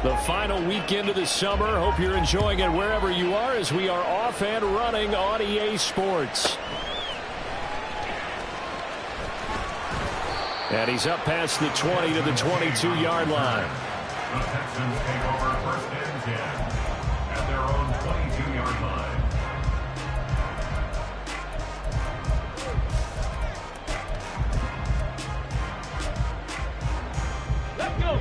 The final weekend of the summer. Hope you're enjoying it wherever you are as we are off and running on EA Sports. And he's up past the 20 to the 22-yard line. The Texans take over 1st and 10 at their own 22-yard line. Let's go.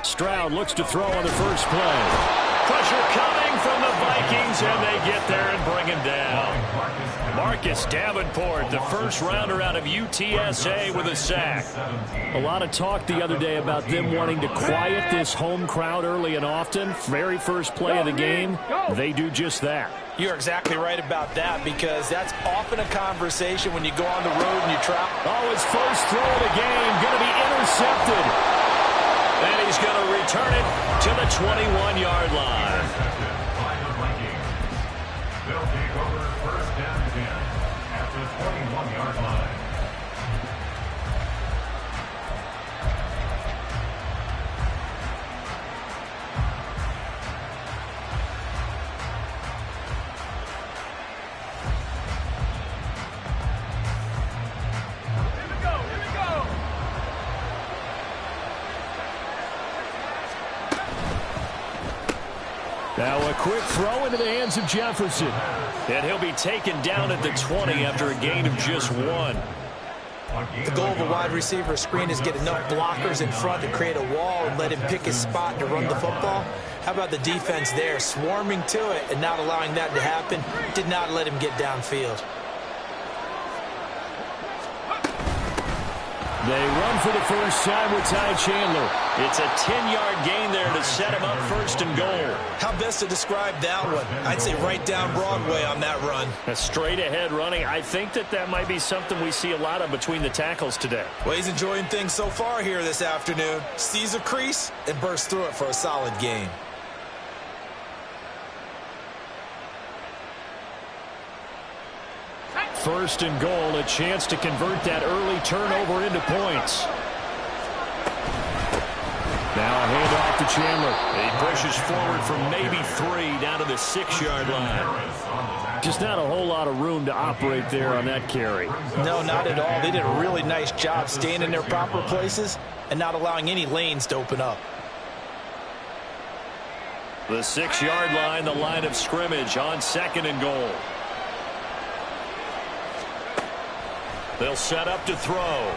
Stroud looks to throw on the first play. Pressure coming from the Vikings, and they get there and bring him down. Marcus Davenport, the first rounder out of UTSA with a sack. A lot of talk the other day about them wanting to quiet this home crowd early and often. Very first play of the game, they do just that. You're exactly right about that, because that's often a conversation when you go on the road and you travel. Oh, his first throw of the game going to be intercepted. And he's going to return it to the 21-yard line. They'll take over 1st and 10 at the 21-yard line. Now a quick throw into the hands of Jefferson. And he'll be taken down at the 20 after a gain of just 1. The goal of a wide receiver screen is get enough blockers in front to create a wall and let him pick his spot to run the football. How about the defense there, swarming to it and not allowing that to happen? Did not let him get downfield. They run for the first time with Ty Chandler. It's a 10-yard gain there to set him up 1st and goal. How best to describe that one? I'd say right down Broadway on that run. A straight-ahead running. I think that might be something we see a lot of between the tackles today. Well, he's enjoying things so far here this afternoon. Sees a crease and bursts through it for a solid gain. First and goal, a chance to convert that early turnover into points. Now a handoff to Chandler. He pushes forward from maybe 3 down to the 6-yard line. Just not a whole lot of room to operate there on that carry. No, not at all. They did a really nice job staying in their proper places and not allowing any lanes to open up. The 6-yard line, the line of scrimmage on 2nd and goal. They'll set up to throw.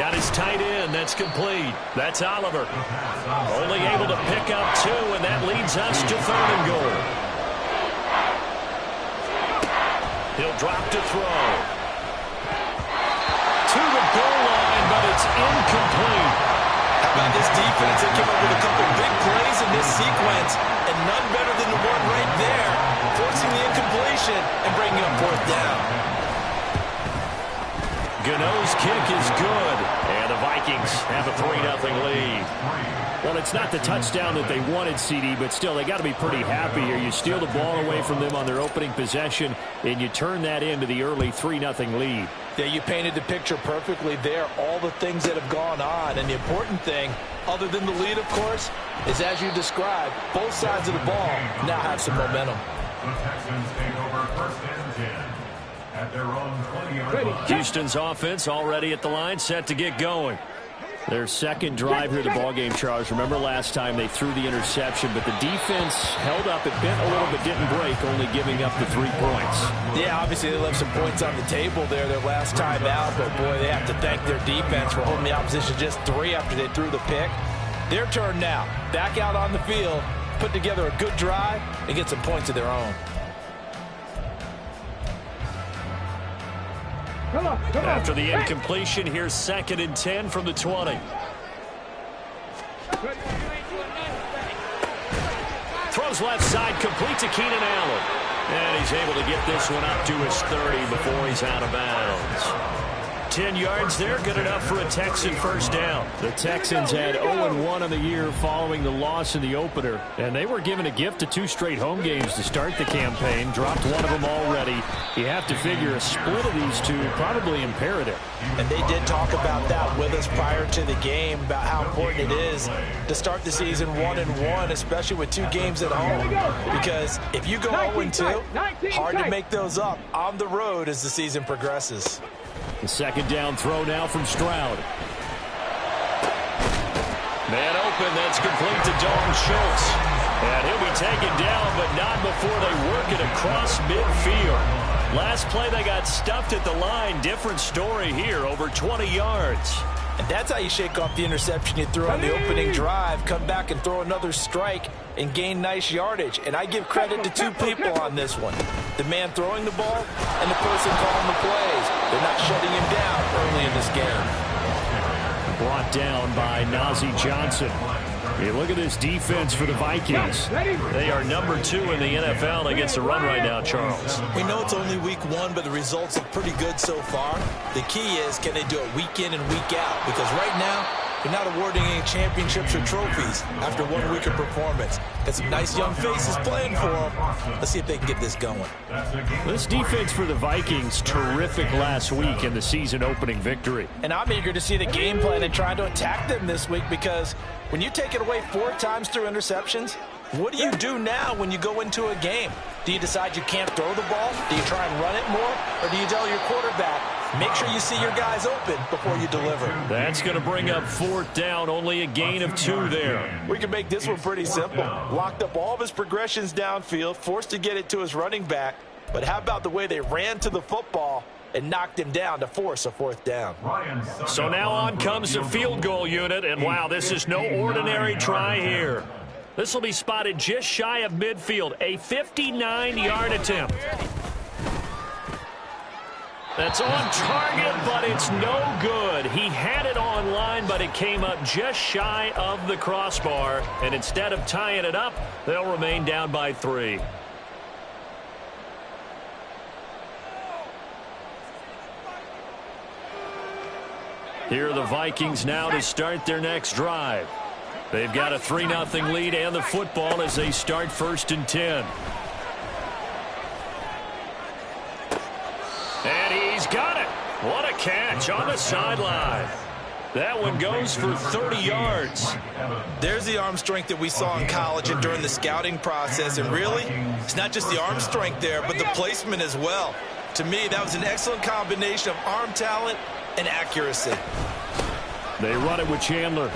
Got his tight end. That's complete. That's Oliver. Only able to pick up 2, and that leads us to 3rd and goal. He'll drop to throw. To the goal line, but it's incomplete. How about this defense? They came up with a couple big plays in this sequence, and none better than the one right there, forcing the incompletion and bringing up 4th down. Gano's kick is good, and the Vikings have a 3-0 lead. Well, it's not the touchdown that they wanted, CD, but still, they got to be pretty happy here. You steal the ball away from them on their opening possession, and you turn that into the early 3-0 lead. Yeah, you painted the picture perfectly there, all the things that have gone on. And the important thing, other than the lead, of course, is as you described, both sides of the ball now have some momentum. The Texans take over 1st and 10 at their own 20-yard line. Houston's offense already at the line, set to get going. Their second drive here, the ballgame, Charles. Remember last time they threw the interception, but the defense held up. It bent a little but didn't break, only giving up the 3 points. Yeah, obviously they left some points on the table there their last time out, but boy, they have to thank their defense for holding the opposition just 3 after they threw the pick. Their turn now. Back out on the field, put together a good drive, and get some points of their own. After the incompletion, here's 2nd and 10 from the 20. Throws left side, complete to Keenan Allen. And he's able to get this one up to his 30 before he's out of bounds. about 10 yards there. Good enough for a Texan first down. The Texans had 0-1 on the year following the loss in the opener. And they were given a gift of 2 straight home games to start the campaign. Dropped one of them already. You have to figure a split of these two probably imperative. And they did talk about that with us prior to the game, about how important it is to start the season 1-1, especially with 2 games at home. Because if you go 0-2, hard to make those up on the road as the season progresses. The second down throw now from Stroud. Man open, that's complete to Dalton Schultz. And he'll be taken down, but not before they work it across midfield. Last play, they got stuffed at the line. Different story here, over 20 yards. And that's how you shake off the interception you threw on the opening drive. Come back and throw another strike and gain nice yardage. And I give credit to 2 people on this one. The man throwing the ball and the person calling the plays. They're not shutting him down early in this game. Brought down by Najee Johnson. Hey, look at this defense for the Vikings. They are number 2 in the NFL against the run right now, Charles. We know it's only week 1, but the results look pretty good so far. The key is, can they do it week in and week out? Because right now, they're not awarding any championships or trophies after 1 week of performance. Got some nice young faces playing for them. Let's see if they can get this going. This defense for the Vikings, terrific last week in the season opening victory. And I'm eager to see the game plan and try to attack them this week, because when you take it away 4 times through interceptions, what do you do now when you go into a game? Do you decide you can't throw the ball? Do you try and run it more? Or do you tell your quarterback, make sure you see your guys open before you deliver? That's going to bring up 4th down, only a gain of 2 there. We can make this one pretty simple. Locked up all of his progressions downfield, forced to get it to his running back. But how about the way they ran to the football and knocked him down to force a 4th down? So now on comes the field goal unit, and wow, this is no ordinary try here. This will be spotted just shy of midfield, a 59-yard attempt. That's on target, but it's no good. He had it on line, but it came up just shy of the crossbar, and instead of tying it up, they'll remain down by 3. Here are the Vikings now to start their next drive. They've got a 3-0 lead and the football as they start 1st and 10. And he's got it. What a catch on the sideline. That one goes for 30 yards. There's the arm strength that we saw in college and during the scouting process. And really, it's not just the arm strength there, but the placement as well. To me, that was an excellent combination of arm talent and accuracy. They run it with Chandler.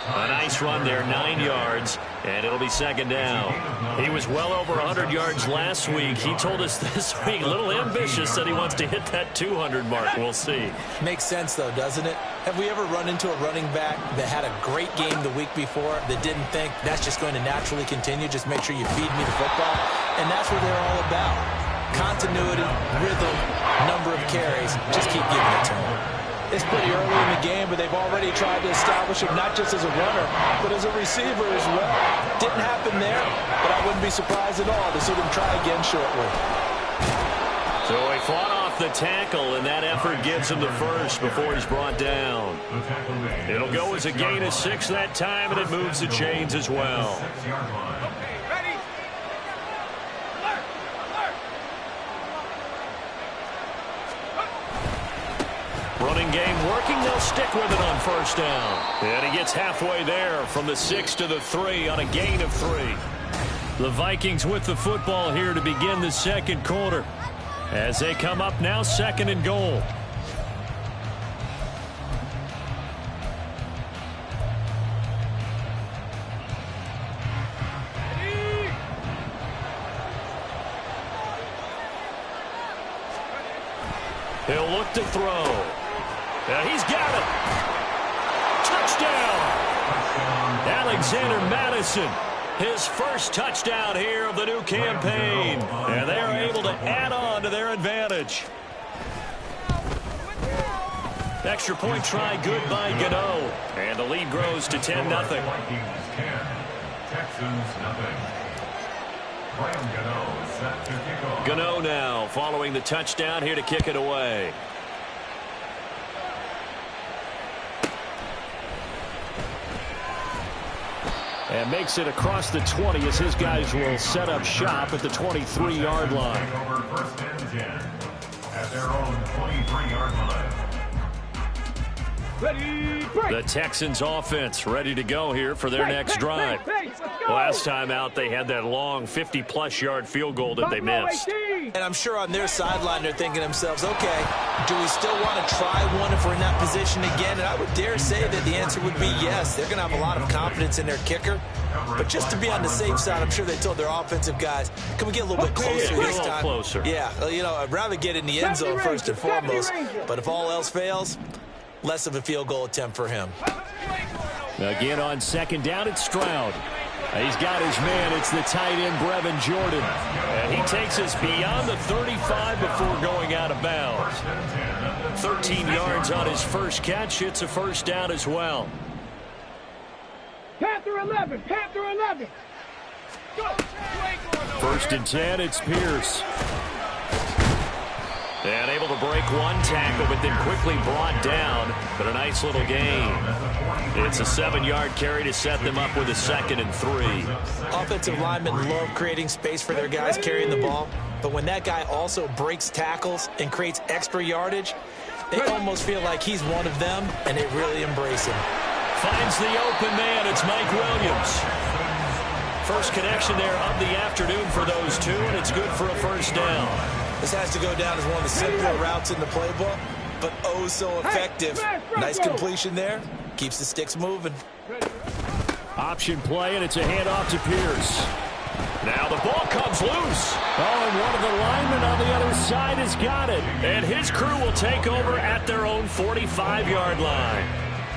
A nice run there, 9 yards, and it'll be 2nd down. He was well over 100 yards last week. He told us this week, a little ambitious, said he wants to hit that 200 mark. We'll see. Makes sense, though, doesn't it? Have we ever run into a running back that had a great game the week before that didn't think that's just going to naturally continue? Just make sure you feed me the football. And that's what they're all about. Continuity, rhythm, number of carries. Just keep giving it to them. It's pretty early in the game, but they've already tried to establish him not just as a runner, but as a receiver as well. Didn't happen there, but I wouldn't be surprised at all to see them try again shortly. So he fought off the tackle, and that effort gives him the first before he's brought down. It'll go as a gain of 6 that time, and it moves the chains as well. Running game working. They'll stick with it on 1st down. And he gets halfway there from the 6 to the 3 on a gain of 3. The Vikings with the football here to begin the 2nd quarter as they come up now 2nd and goal. He'll look to throw. He's got it. Touchdown. Alexander Madison, his first touchdown here of the new campaign. And they are able to add on to their advantage. Extra point try good by Gano. And the lead grows to 10-0. Texans nothing. Gano now following the touchdown here to kick it away. And makes it across the 20 as his guys will set up shop at the 23-yard line. First and 10 at their own 23-yard line. The Texans offense ready to go here for their next drive. Last time out, they had that long 50-plus yard field goal that they missed. And I'm sure on their sideline they're thinking to themselves, okay, do we still want to try one if we're in that position again? And I would dare say that the answer would be yes. They're going to have a lot of confidence in their kicker. But just to be on the safe side, I'm sure they told their offensive guys, can we get a little bit closer this time? Closer. Yeah, you know, I'd rather get in the end zone first and foremost. But if all else fails, less of a field goal attempt for him. Again on second down, it's Stroud. He's got his man. It's the tight end, Brevin Jordan. And he takes us beyond the 35 before going out of bounds. 13 yards on his first catch. It's a first down as well. Panther 11. Panther 11. First and 10, it's Pierce. And able to break one tackle, but then quickly brought down. But a nice little gain. It's a 7-yard carry to set them up with a 2nd and 3. Offensive linemen love creating space for their guys carrying the ball. But when that guy also breaks tackles and creates extra yardage, they almost feel like he's one of them, and they really embrace him. Finds the open man. It's Mike Williams. First connection there of the afternoon for those two, and it's good for a first down. This has to go down as one of the simpler routes in the playbook, but oh so effective. Nice completion there. Keeps the sticks moving. Option play, and it's a handoff to Pierce. Now the ball comes loose. Oh, and one of the linemen on the other side has got it. And his crew will take over at their own 45-yard line.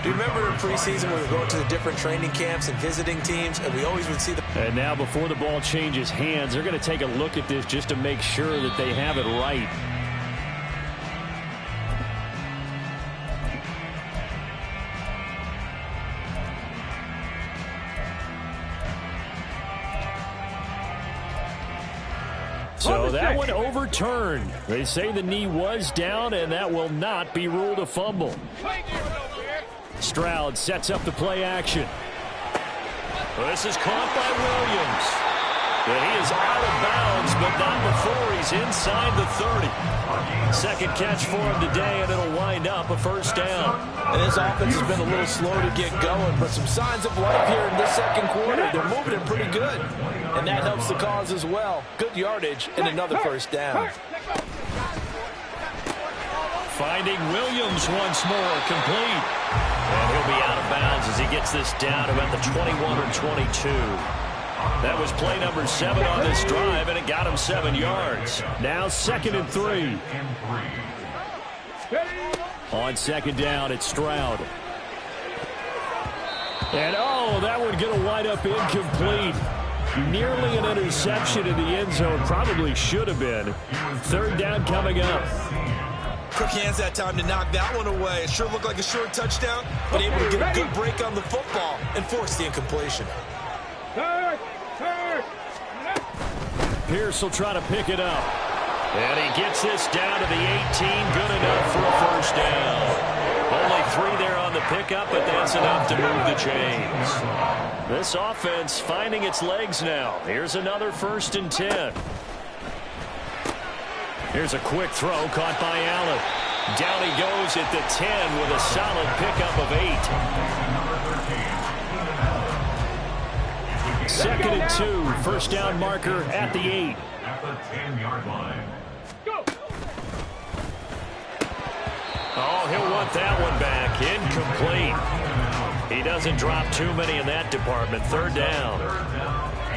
Do you remember in preseason when we were going to the different training camps and visiting teams, and we always would see the... And now before the ball changes hands, they're going to take a look at this just to make sure that they have it right. So that one overturned. They say the knee was down, and that will not be ruled a fumble. Stroud sets up the play action. Well, this is caught by Williams. But he is out of bounds, but not before he's inside the 30. Second catch for him today, and it'll wind up a first down. And this offense has been a little slow to get going, but some signs of life here in this second quarter. They're moving it pretty good, and that helps the cause as well. Good yardage and another first down. Finding Williams once more, complete. And he'll be out of bounds as he gets this down about the 21 or 22. That was play number 7 on this drive, and it got him 7 yards. Now 2nd and 3. On second down, it's Stroud. And, oh, that one going to wind up incomplete. Nearly an interception in the end zone. Probably should have been. Third down coming up. Quick hands that time to knock that one away. It sure looked like a short touchdown, but able to get a good break on the football and force the incompletion. Pierce will try to pick it up. And he gets this down to the 18. Good enough for a first down. Only 3 there on the pickup, but that's enough to move the chains. This offense finding its legs now. Here's another 1st and 10. Here's a quick throw caught by Allen. Down he goes at the 10 with a solid pickup of 8. 2nd and 2. First down marker at the 8. At the 10-yard line. Oh, he'll want that one back. Incomplete. He doesn't drop too many in that department. Third down.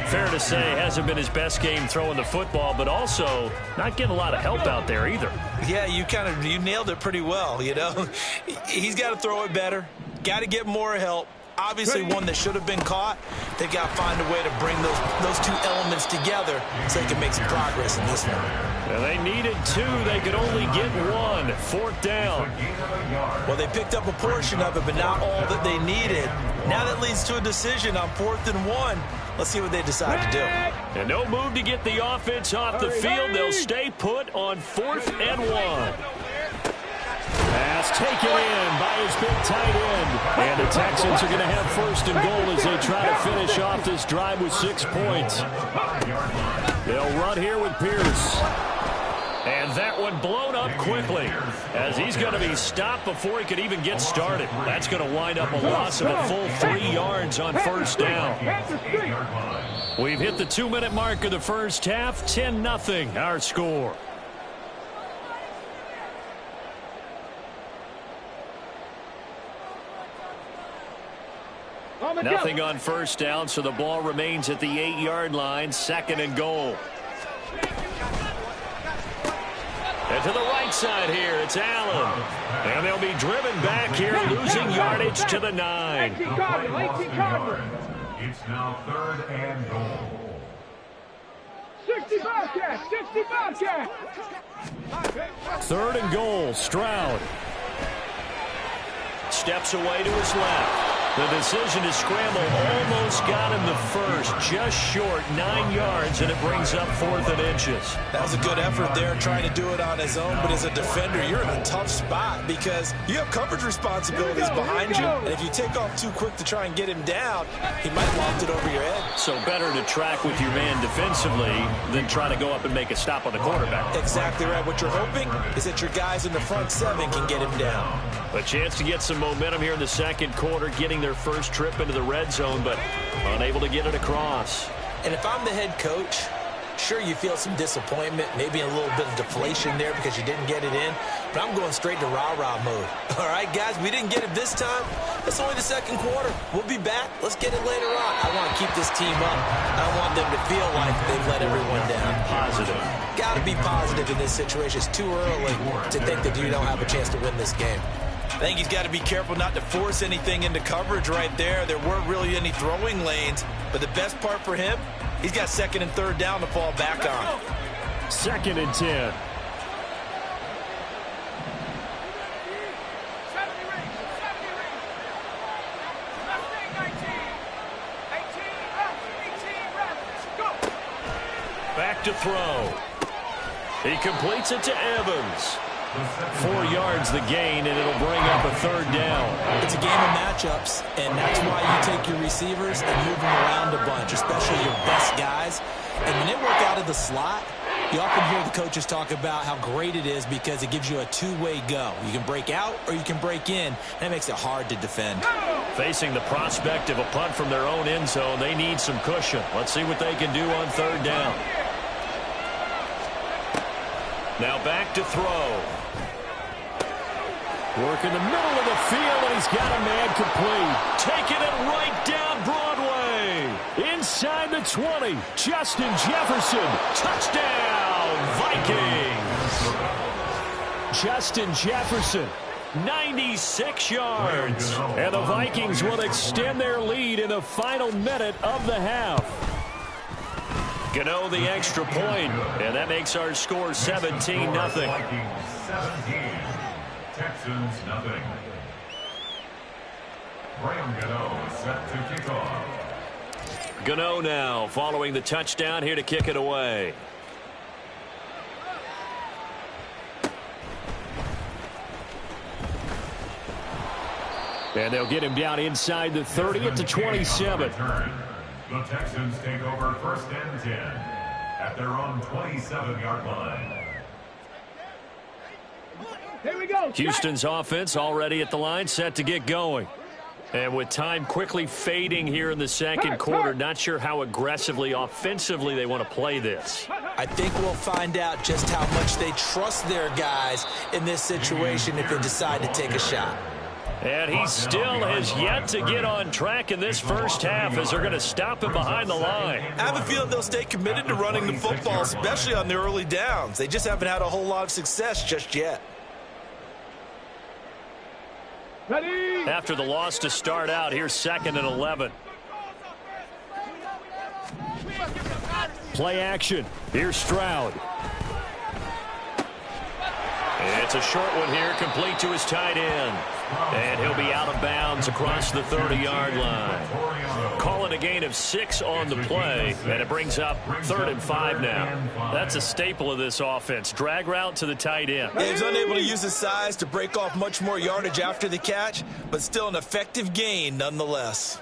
Fair to say, hasn't been his best game throwing the football, but also not getting a lot of help out there either. Yeah, you nailed it pretty well, you know. He's got to throw it better. Got to get more help. Obviously one that should have been caught. They've got to find a way to bring those two elements together so they can make some progress in this one. Well, they needed 2. They could only get 1. 4th down. Well, they picked up a portion of it, but not all that they needed. Now that leads to a decision on 4th and 1. Let's see what they decide to do. And no move to get the offense off the field. They'll stay put on 4th and 1. Pass taken in by his big tight end. And the Texans are going to have first and goal as they try to finish off this drive with 6 points. They'll run here with Pierce. And that one blown up quickly as he's going to be stopped before he could even get started. That's going to wind up a loss of a full 3 yards on first down. We've hit the 2-minute mark of the first half. 10-0 our score. Nothing on first down, so the ball remains at the 8-yard line. Second and goal. And to the right side here, it's Allen. And they'll be driven back here, losing yardage to the 9. It's now 3rd and goal. 65 catch, 65 catch. 3rd and goal, Stroud. Steps away to his left. The decision to scramble almost got him the first, just short 9 yards, and it brings up 4th and inches. That was a good effort there, trying to do it on his own, but as a defender, you're in a tough spot because you have coverage responsibilities behind you, and if you take off too quick to try and get him down, he might loft it over your head. So better to track with your man defensively than try to go up and make a stop on the quarterback. Exactly right. What you're hoping is that your guys in the front 7 can get him down. A chance to get some momentum here in the second quarter, getting their first trip into the red zone, but unable to get it across. And if I'm the head coach, sure, you feel some disappointment, maybe a little bit of deflation there because you didn't get it in, but I'm going straight to rah-rah mode. All right, guys, we didn't get it this time. It's only the second quarter. We'll be back. Let's get it later on. I want to keep this team up. I don't want them to feel like they've let everyone down. Positive. Got to be positive in this situation. It's too early to think that you don't have a chance to win this game. I think he's got to be careful not to force anything into coverage right there. There weren't really any throwing lanes, but the best part for him, he's got 2nd and 3rd down to fall back on. 2nd and 10. Back to throw. He completes it to Evans. 4 yards the gain, and it'll bring up a 3rd down. It's a game of matchups, and that's why you take your receivers and move them around a bunch, especially your best guys. And when they work out of the slot, you often hear the coaches talk about how great it is because it gives you a two-way go. You can break out or you can break in. That makes it hard to defend. Facing the prospect of a punt from their own end zone, they need some cushion. Let's see what they can do on 3rd down. Now back to throw. Work in the middle of the field, and he's got a man complete. Taking it right down Broadway. Inside the 20, Justin Jefferson. Touchdown, Vikings. Justin Jefferson, 96 yards. And the Vikings will extend their lead in the final minute of the half. Gano the extra point, and that makes our score 17-0. Texans nothing. Graham Gano set to kick off. Gano now following the touchdown here to kick it away. And they'll get him down inside the 30 at the 27. The Texans take over 1st and 10 at their own 27-yard line. Here we go. Houston's offense already at the line, set to get going. And with time quickly fading here in the second quarter, not sure how aggressively, offensively they want to play this. I think we'll find out just how much they trust their guys in this situation if they decide to take a shot. And he still has yet to get on track in this first half as they're going to stop him behind the line. I have a feeling they'll stay committed to running the football, especially on their early downs. They just haven't had a whole lot of success just yet. Ready? After the loss to start out, here's 2nd and 11. Play action. Here's Stroud. It's a short one here, complete to his tight end. And he'll be out of bounds across the 30-yard line. call it a gain of 6 on the play, and it brings up 3rd and 5 now. That's a staple of this offense. Drag route to the tight end. Yeah, he's unable to use his size to break off much more yardage after the catch, but still an effective gain nonetheless.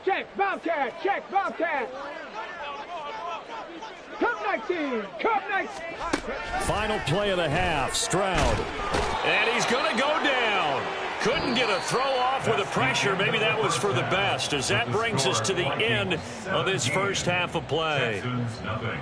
Check, Bobcat, check, Bobcat. Come 19, come 19. Final play of the half, Stroud. And he's going to go down. Couldn't get a throw off with the pressure. Maybe that was for the best, as that brings us to the end of this first half of play. Texans, nothing.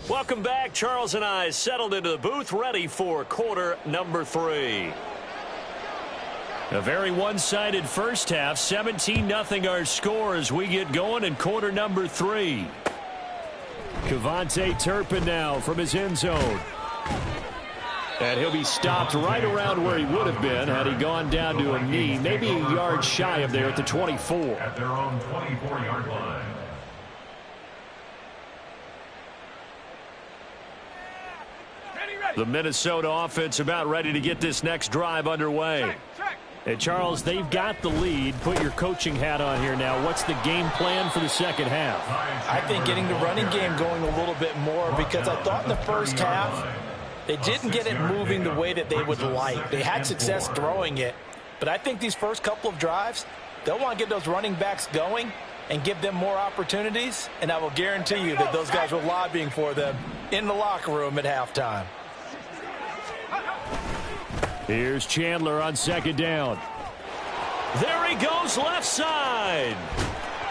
Welcome back. Charles and I settled into the booth, ready for quarter number 3. A very one-sided first half. 17-0 our score as we get going in quarter number 3. Kevontae Turpin now from his end zone. And he'll be stopped right around where he would have been had he gone down to a knee, maybe a yard shy of there at the 24. At their own 24-yard line. The Minnesota offense about ready to get this next drive underway. And Charles, they've got the lead. Put your coaching hat on here now. What's the game plan for the second half? I think getting the running game going a little bit more, because I thought in the first half they didn't get it moving the way that they would like. They had success throwing it, but I think these first couple of drives, they'll want to get those running backs going and give them more opportunities, and I will guarantee you that those guys were lobbying for them in the locker room at halftime. Here's Chandler on second down. There he goes, left side.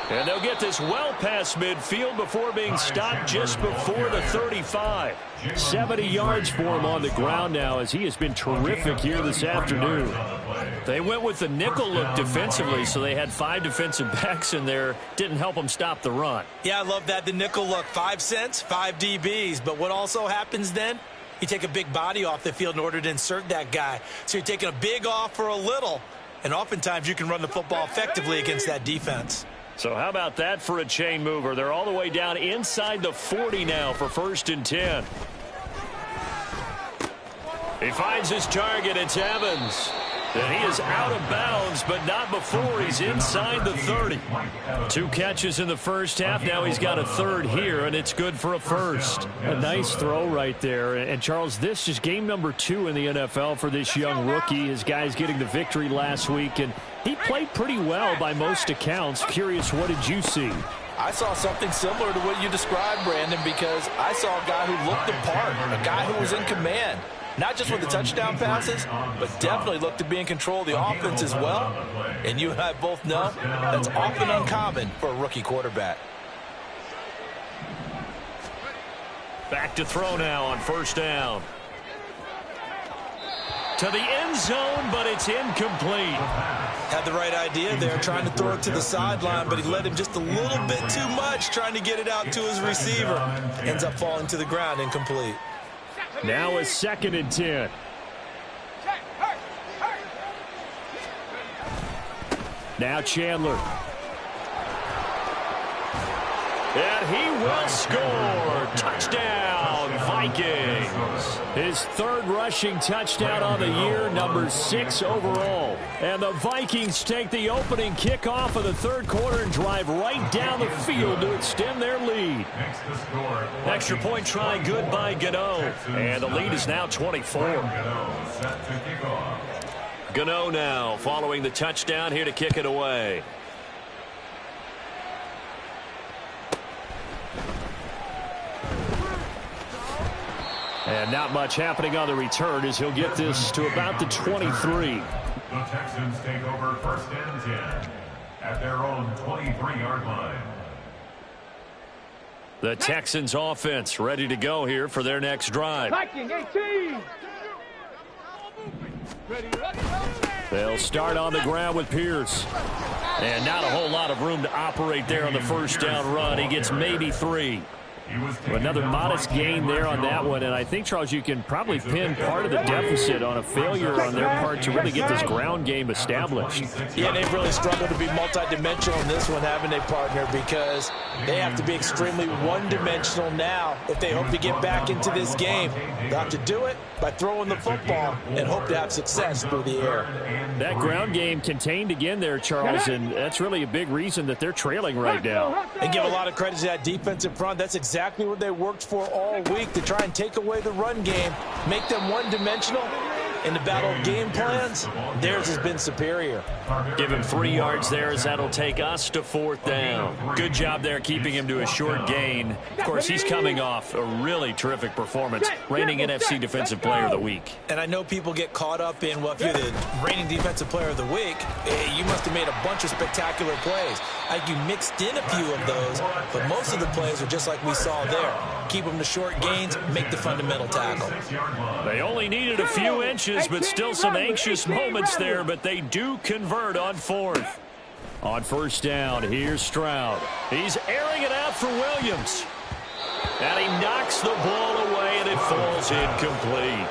And they'll get this well past midfield before being stopped just before the 35. 70 yards for him on the ground now, as he has been terrific here this afternoon. They went with the nickel look defensively, so they had 5 defensive backs in there. Didn't help them stop the run. Yeah, I love that, the nickel look. 5 cents, 5 DBs. But what also happens then? You take a big body off the field in order to insert that guy. So you're taking a big off for a little, and oftentimes you can run the football effectively against that defense. So how about that for a chain mover? They're all the way down inside the 40 now for 1st and 10. He finds his target. It's Evans. And he is out of bounds, but not before he's inside the 30. 2 catches in the first half. Now he's got a 3rd here, and it's good for a 1st. A nice throw right there. And, Charles, this is game number 2 in the NFL for this young rookie. His guys getting the victory last week, and he played pretty well by most accounts. Curious, what did you see? I saw something similar to what you described, Brandon, because I saw a guy who looked the part, a guy who was in command. Not just with the touchdown passes, but definitely looked to be in control of the offense as well. And you and I both know that's often uncommon for a rookie quarterback. Back to throw now on 1st down. To the end zone, but it's incomplete. Had the right idea there, trying to throw it to the sideline, but he led him just a little bit too much, trying to get it out to his receiver. Ends up falling to the ground, incomplete. Now a 2nd and 10. Now Chandler. And he will score. Touchdown, Vikings. His 3rd rushing touchdown on the year, number 6 overall. And the Vikings take the opening kickoff of the 3rd quarter and drive right down the field to extend their lead. Extra point try, good by Gano. And the lead is now 24. Gano now following the touchdown here to kick it away. And not much happening on the return as he'll get this to about the 23. The Texans take over 1st and 10 at their own 23-yard line. The Texans offense ready to go here for their next drive. Viking 18. They'll start on the ground with Pierce. And not a whole lot of room to operate there on the 1st down run. He gets maybe 3. Another modest gain there on that one, and I think, Charles, you can probably pin part of the deficit on a failure on their part to really get this ground game established. Yeah, they've really struggled to be multidimensional in this one, haven't they, partner, because they have to be extremely one-dimensional now if they hope to get back into this game. They'll have to do it by throwing the football and hope to have success through the air. That ground game contained again there, Charles, and that's really a big reason that they're trailing right now. And give a lot of credit to that defensive front. That's exactly what they worked for all week, to try and take away the run game, make them one-dimensional. In the battle of game plans, theirs has been superior. Give him 3 yards there as that'll take us to 4th down. Good job there keeping him to a short gain. Of course, he's coming off a really terrific performance, reigning NFC Defensive Player of the Week. And I know people get caught up in, well, if you're the reigning Defensive Player of the Week, you must have made a bunch of spectacular plays. You mixed in a few of those, but most of the plays are just like we saw there. Keep them to short gains, make the fundamental tackle. They only needed a few inches, but still some anxious moments there, but they do convert on 4th. On 1st down, here's Stroud. He's airing it out for Williams. And he knocks the ball away, and it falls incomplete.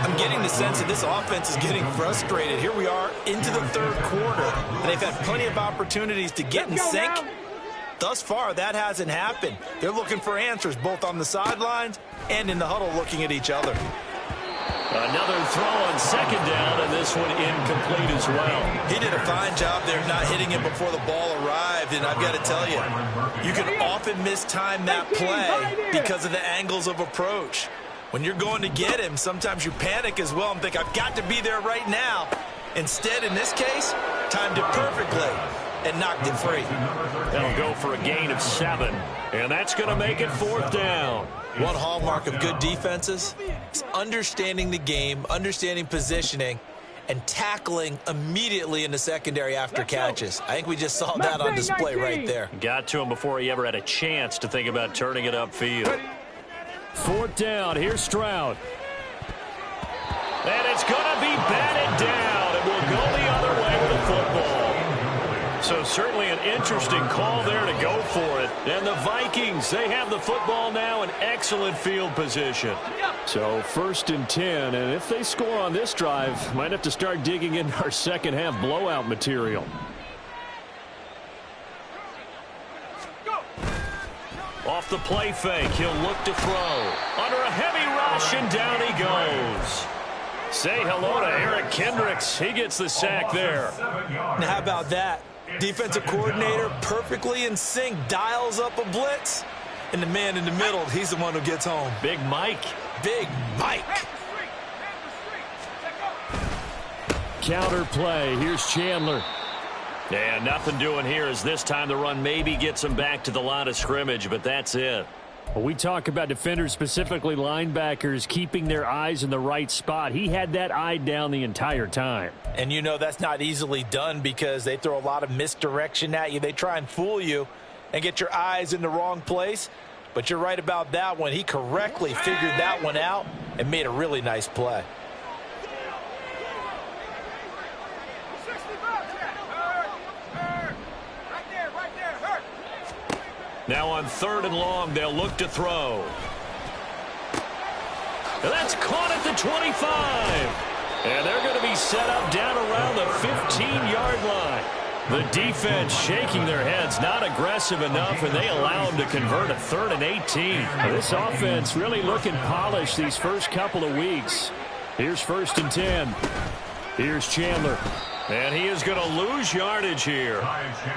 I'm getting the sense that this offense is getting frustrated. Here we are into the 3rd quarter, and they've had plenty of opportunities to get in sync. Thus far, that hasn't happened. They're looking for answers both on the sidelines and in the huddle looking at each other. Another throw on 2nd down, and this one incomplete as well. He did a fine job there not hitting him before the ball arrived, and I've got to tell you, you can often mistime that play because of the angles of approach. When you're going to get him, sometimes you panic as well and think, I've got to be there right now. Instead, in this case, timed it perfectly and knocked it free. That'll go for a gain of 7, and that's going to make it 4th down. One hallmark of good defenses is understanding the game, understanding positioning, and tackling immediately in the secondary after catches. I think we just saw that on display right there. Got to him before he ever had a chance to think about turning it upfield. 4th down, here's Stroud. And it's going to be batted down, and we'll go the other way with the football. So certainly an interesting call there to go for it. And the Vikings, they have the football now in excellent field position. So 1st and 10, and if they score on this drive, might have to start digging in our second half blowout material. Off the play fake, he'll look to throw. Under a heavy rush, and down he goes. Say hello to Eric Kendricks. He gets the sack there. Now how about that? Defensive coordinator perfectly in sync, dials up a blitz, and the man in the middle, he's the one who gets home. Big Mike. Big Mike. Counter play. Here's Chandler. And nothing doing here as this time the run maybe gets him back to the line of scrimmage, but that's it. Well, we talk about defenders, specifically linebackers, keeping their eyes in the right spot. He had that eye down the entire time. And you know that's not easily done because they throw a lot of misdirection at you. They try and fool you and get your eyes in the wrong place. But you're right about that one. He correctly figured that one out and made a really nice play. Now on 3rd and long, they'll look to throw. And that's caught at the 25. And they're going to be set up down around the 15-yard line. The defense shaking their heads, not aggressive enough, and they allow them to convert a 3rd and 18. This offense really looking polished these first couple of weeks. Here's 1st and 10. Here's Chandler. And he is going to lose yardage here.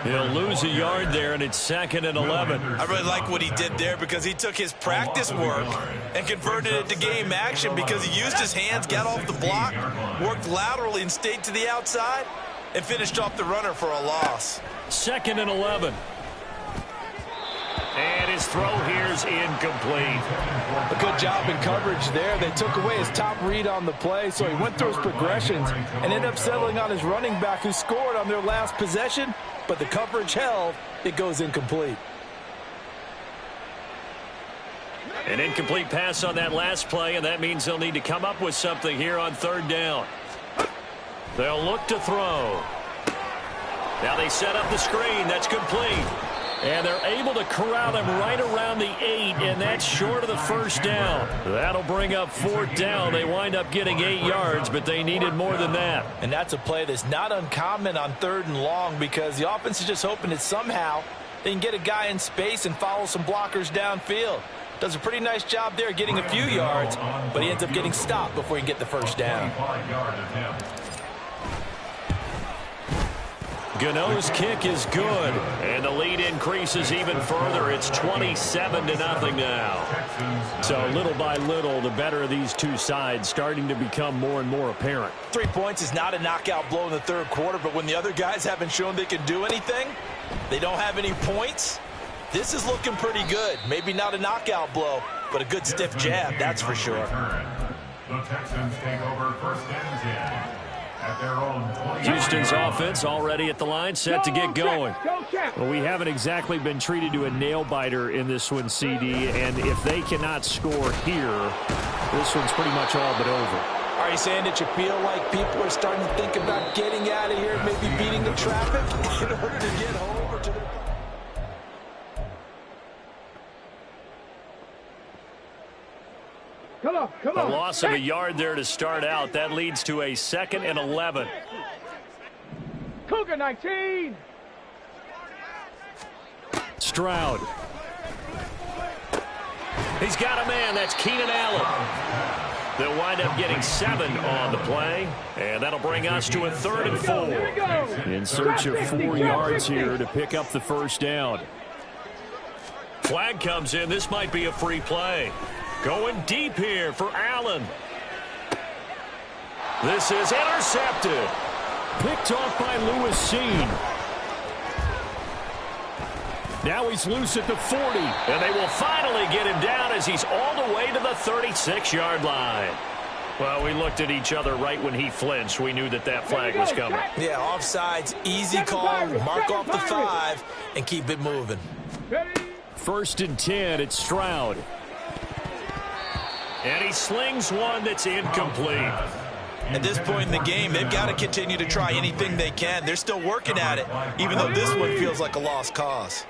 He'll lose a yard there, and it's 2nd and 11. I really like what he did there because he took his practice work and converted it to game action because he used his hands, got off the block, worked laterally and stayed to the outside, and finished off the runner for a loss. 2nd and 11. And his throw here's incomplete. A good job in coverage there. They took away his top read on the play, so he went through his progressions and ended up settling on his running back who scored on their last possession, but the coverage held. It goes incomplete. An incomplete pass on that last play, and that means they'll need to come up with something here on 3rd down. They'll look to throw. Now they set up the screen. That's complete. And they're able to corral him right around the 8, and that's short of the first down. That'll bring up 4th down. They wind up getting 8 yards, but they needed more than that. And that's a play that's not uncommon on 3rd and long because the offense is just hoping that somehow they can get a guy in space and follow some blockers downfield. Does a pretty nice job there getting a few yards, but he ends up getting stopped before he can get the first down. Gano's kick is good, and the lead increases even further. It's 27-0 now. So little by little, the better of these two sides starting to become more and more apparent. 3 points is not a knockout blow in the 3rd quarter, but when the other guys haven't shown they can do anything, they don't have any points, this is looking pretty good. Maybe not a knockout blow, but a good stiff jab, that's for sure. The Texans take over 1st and 10. At their own 20. Houston's offense already at the line, set to get going. Well, we haven't exactly been treated to a nail-biter in this one, CD, and if they cannot score here, this one's pretty much all but over. Are you saying that you feel like people are starting to think about getting out of here, maybe beating the traffic in order to get home or to their... Come on. A loss of a yard there to start out. That leads to a 2nd and 11. Cougar 19. Stroud. He's got a man. That's Keenan Allen. They'll wind up getting 7 on the play, and that'll bring us to a 3rd and 4. In search of 4 yards here to pick up the first down. Flag comes in. This might be a free play. Going deep here for Allen. This is intercepted. Picked off by Lewis Seen. Now he's loose at the 40. And they will finally get him down as he's all the way to the 36-yard line. Well, we looked at each other right when he flinched. We knew that that flag was coming. Yeah, offsides, easy call, mark off the 5, and keep it moving. 1st and 10, it's Stroud. And he slings one that's incomplete. At this point in the game, they've got to continue to try anything they can. They're still working at it, even though this one feels like a lost cause.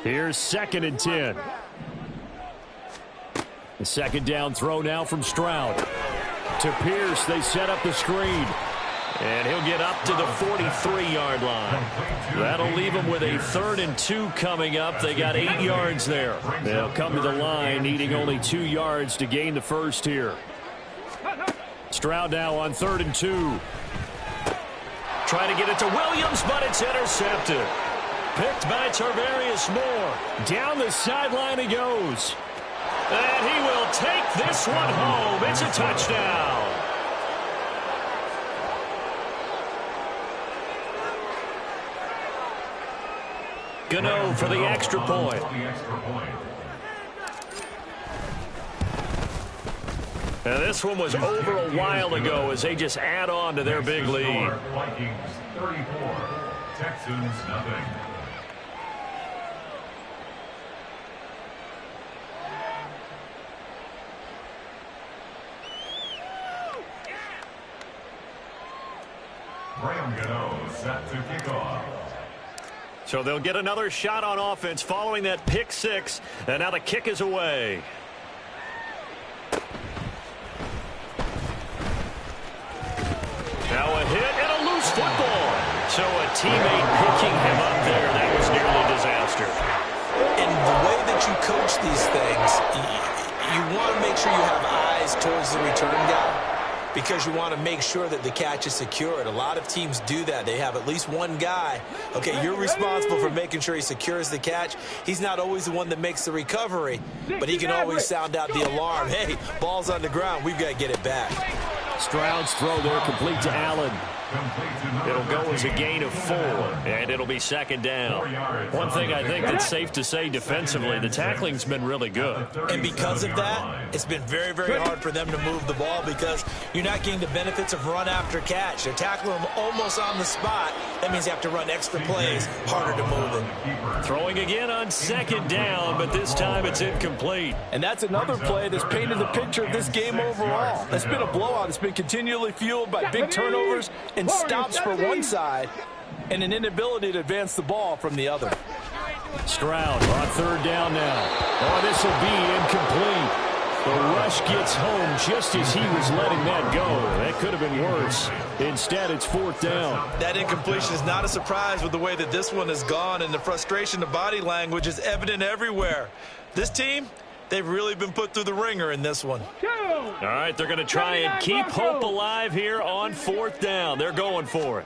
Here's 2nd and 10. The 2nd down throw now from Stroud. To Pierce, they set up the screen. And he'll get up to the 43-yard line. That'll leave them with a 3rd and 2 coming up. They got 8 yards there. They'll come to the line, needing only 2 yards to gain the first here. Stroud now on 3rd and 2. Trying to get it to Williams, but it's intercepted. Picked by Tarvarius Moore. Down the sideline he goes. And he will take this one home. It's a touchdown. Gano for the extra point. And this one was over a while ago as they just add on to their big lead. Vikings 34, Texans nothing. Graham Gano set to kick off. So they'll get another shot on offense following that pick 6. And now the kick is away. Now a hit and a loose football. So a teammate picking him up there. That was nearly a disaster. And the way that you coach these things, you want to make sure you have eyes towards the return guy, because you want to make sure that the catch is secured. A lot of teams do that. They have at least one guy. Okay, you're responsible for making sure he secures the catch. He's not always the one that makes the recovery, but he can always sound out the alarm. Hey, ball's on the ground. We've got to get it back. Stroud's throw there complete to Allen. It'll go as a gain of 4, and it'll be 2nd down. One thing I think that's safe to say defensively, the tackling's been really good. And because of that, it's been very, very hard for them to move the ball because you're not getting the benefits of run after catch. They're tackling them almost on the spot. That means you have to run extra plays, harder to move them. Throwing again on 2nd down, but this time it's incomplete. And that's another play that's painted the picture of this game overall. It's been a blowout. It's been continually fueled by big turnovers and stops for one side and an inability to advance the ball from the other. Stroud on third down now. Oh, this will be incomplete. The rush gets home just as he was letting that go. That could have been worse. Instead, it's fourth down. That incompletion is not a surprise with the way that this one has gone, and the frustration, the body language is evident everywhere. This team, they've really been put through the ringer in this one. All right, they're going to try and keep hope alive here on fourth down. They're going for it.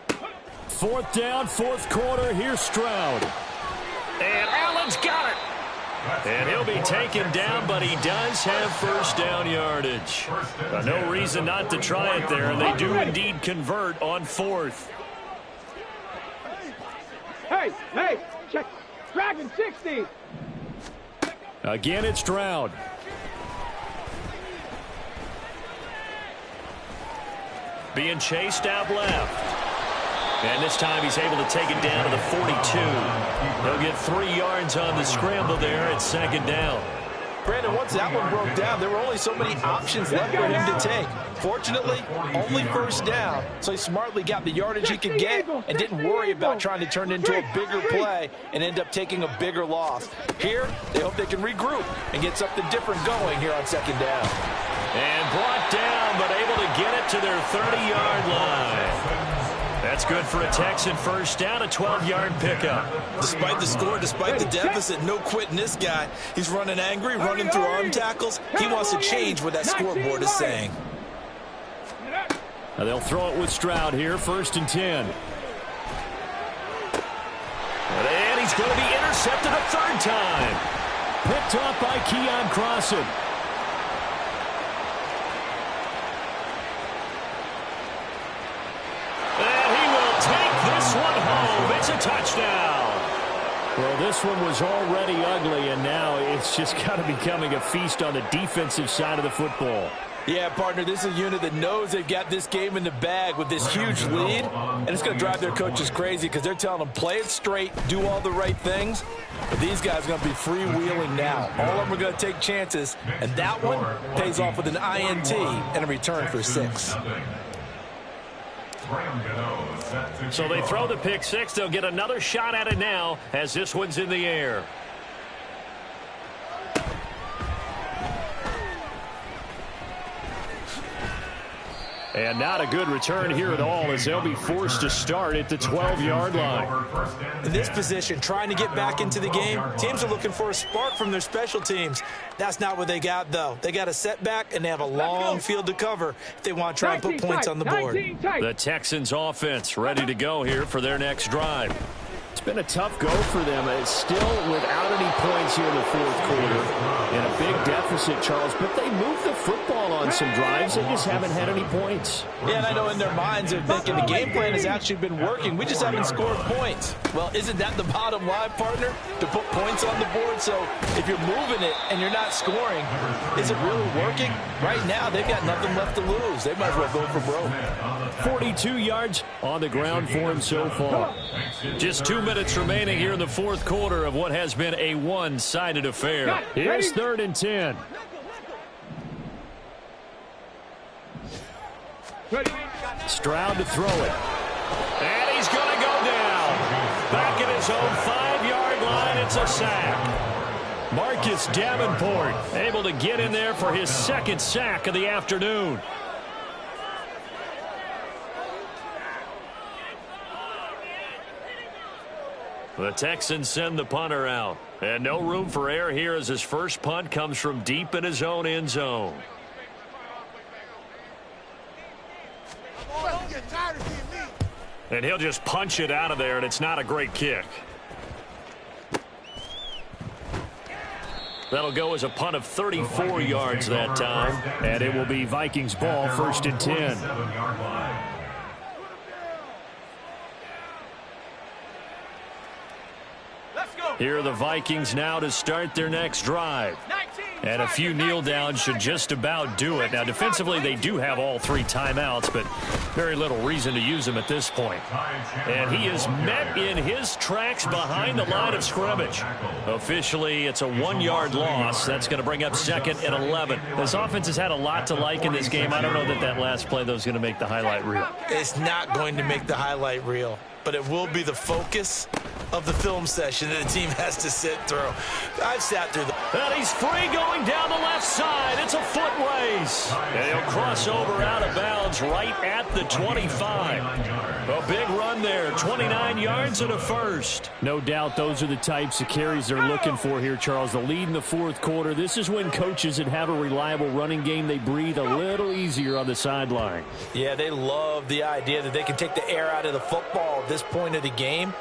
Fourth down, fourth quarter. Here's Stroud. And Allen's got it. And he'll be taken down, but he does have first down yardage. No reason not to try it there, and they do indeed convert on fourth. Hey, check. Dragon 60. Again, it's Stroud. Being chased out left. And this time he's able to take it down to the 42. He'll get 3 yards on the scramble there at second down. Brandon, once that one broke down, there were only so many options left for him to take. Fortunately, only first down, so he smartly got the yardage he could get and didn't worry about trying to turn it into a bigger play and end up taking a bigger loss. Here, they hope they can regroup and get something different going here on second down. And brought down, but able to get it to their 30-yard line. That's good for a Texan first down, a 12-yard pickup. Despite the score, despite the deficit, no quitting this guy. He's running angry, running through arm tackles. He wants to change what that scoreboard is saying. Now they'll throw it with Stroud here, first and 10. And he's going to be intercepted a third time. Picked off by Keon Crossan. One home. It's a touchdown. Well, this one was already ugly, and now it's just kind of becoming a feast on the defensive side of the football. Yeah, partner, this is a unit that knows they've got this game in the bag with this huge lead, and it's going to drive their coaches crazy because they're telling them play it straight, do all the right things. But these guys are going to be freewheeling now. All of them are going to take chances, and that one pays off with an INT and a return for 6. So they throw the pick six. They'll get another shot at it now as this one's in the air. And not a good return here at all as they'll be forced to start at the 12-yard line. In this position, trying to get back into the game, teams are looking for a spark from their special teams. That's not what they got, though. They got a setback, and they have a long field to cover if they want to try and put points on the board. The Texans offense ready to go here for their next drive. It's been a tough go for them. It's still without any points here in the fourth quarter. In a big deficit, Charles. But they moved the football on some drives. They just haven't had any points. Yeah, and I know in their minds they're thinking the game plan has actually been working. We just haven't scored points. Well, isn't that the bottom line, partner? To put points on the board. So if you're moving it and you're not scoring, is it really working? Right now, they've got nothing left to lose. They might as well go for broke. 42 yards on the ground for him so far. Just 2 minutes remaining here in the fourth quarter of what has been a one-sided affair. Here's third and 10. Stroud to throw it. And he's going to go down. Back at his own 5-yard line, it's a sack. Marcus Davenport able to get in there for his second sack of the afternoon. The Texans send the punter out. And no room for error here as his first punt comes from deep in his own end zone. And he'll just punch it out of there, and it's not a great kick. That'll go as a punt of 34 yards that time. And it will be Vikings ball, first and 10. Here are the Vikings now to start their next drive. And a few kneel downs should just about do it. Now, defensively, they do have all 3 timeouts, but very little reason to use them at this point. And he is met in his tracks behind the line of scrimmage. Officially, it's a 1-yard loss. That's going to bring up second and 11. This offense has had a lot to like in this game. I don't know that last play, though, is going to make the highlight reel. It's not going to make the highlight reel, but it will be the focus of the film session that a team has to sit through. I've sat through the... And he's free going down the left side. It's a foot race. And he'll cross over out of bounds right at the 25. A big run there, 29 yards and a first. No doubt those are the types of carries they're looking for here, Charles. The lead in the fourth quarter. This is when coaches that have a reliable running game, they breathe a little easier on the sideline. Yeah, they love the idea that they can take the air out of the football at this point of the game.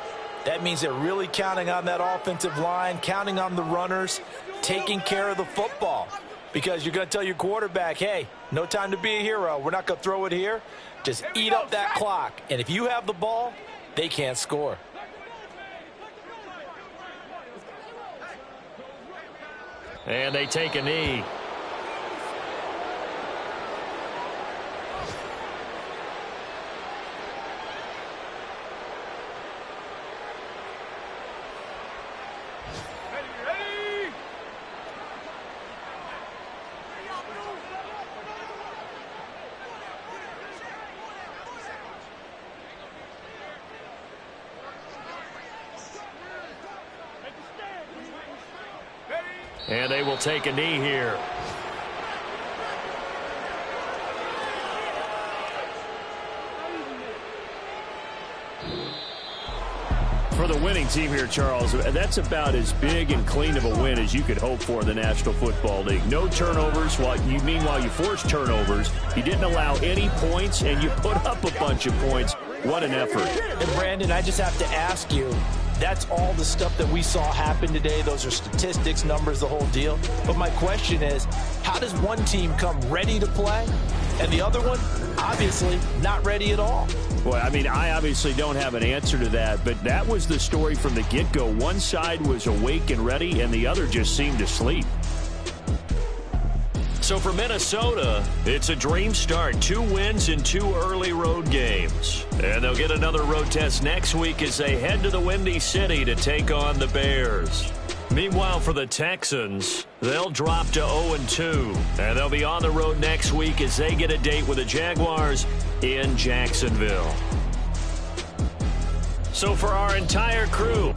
That means they're really counting on that offensive line, counting on the runners, taking care of the football. Because you're going to tell your quarterback, hey, no time to be a hero. We're not going to throw it here. Just eat up that clock. And if you have the ball, they can't score. And they take a knee. And they will take a knee here. For the winning team here, Charles, that's about as big and clean of a win as you could hope for in the National Football League. No turnovers. Meanwhile, you forced turnovers. You didn't allow any points, and you put up a bunch of points. What an effort. And, Brandon, I just have to ask you, that's all the stuff that we saw happen today. Those are statistics, numbers, the whole deal. But my question is, how does one team come ready to play and the other one, obviously, not ready at all? Boy, I mean, I obviously don't have an answer to that, but that was the story from the get-go. One side was awake and ready, and the other just seemed to sleep. So for Minnesota, it's a dream start. 2 wins in 2 early road games. And they'll get another road test next week as they head to the Windy City to take on the Bears. Meanwhile, for the Texans, they'll drop to 0-2. And they'll be on the road next week as they get a date with the Jaguars in Jacksonville. So for our entire crew,